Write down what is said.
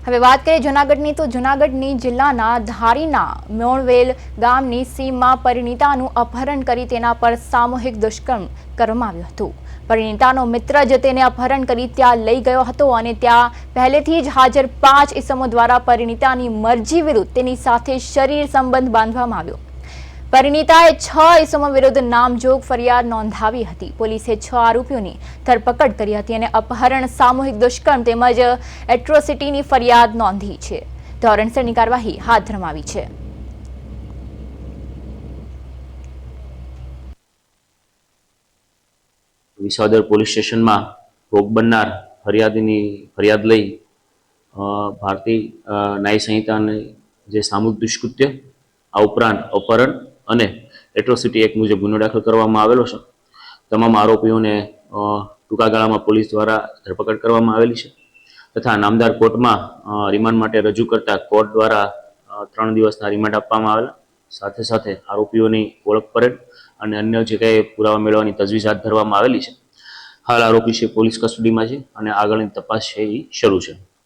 હવે વાત કરીએ જૂનાગઢની તો જૂનાગઢની જિલ્લાના ધારીના મોણવેલ ગામની સીમમાં પરિણીતાનું અપહરણ કરી તેના પર સામૂહિક દુષ્કર્મ કરવામાં આવ્યું હતું। પરિણીતાનો મિત્ર જ તેને અપહરણ કરી ત્યાં લઈ ગયો હતો અને ત્યાં પહેલેથી જ હાજર 5 ઈસમો દ્વારા પરિણીતાની મરજી વિરુદ્ધ તેની સાથે શરીર સંબંધ બાંધવામાં આવ્યો। પરિણીતાએ 6 ઈસમો વિરુદ્ધ નામજોગ ફરિયાદ નોંધાવી હતી। પોલીસે 6 આરોપીઓની ધરપકડ કરી હતી અને અપહરણ, સામૂહિક દુષ્કર્મ તેમજ એટ્રોસિટીની ફરિયાદ નોંધી છે। ધોરણસરની કાર્યવાહી હાથ ધરવામાં આવી છે। વિસાવદર પોલીસ સ્ટેશનમાં ભોગ બનનાર ફરિયાદીની ફરિયાદ લઈ ભારતીય ન્યાય સંહિતાની જે સામૂહિક દુષ્કૃત્ય, આ ઉપરાંત અપહરણ અને એટ્રોસિટી એક્ટ મુજબ ગુનો દાખલ કરવામાં આવેલો છે। તમામ આરોપીઓને ટૂંકા ગાળામાં પોલીસ દ્વારા ધરપકડ કરવામાં આવેલી છે તથા નામદાર કોર્ટમાં રિમાન્ડ માટે રજૂ કરતા કોર્ટ દ્વારા 3 દિવસના રિમાન્ડ આપવામાં આવેલા। સાથે સાથે આરોપીઓની ઓળખ પરેડ અને અન્ય જે કંઈ પુરાવા મેળવવાની તજવીજ હાથ ધરવામાં આવેલી છે। હાલ આરોપી છે પોલીસ કસ્ટડીમાં છે અને આગળની તપાસ છે એ શરૂ છે।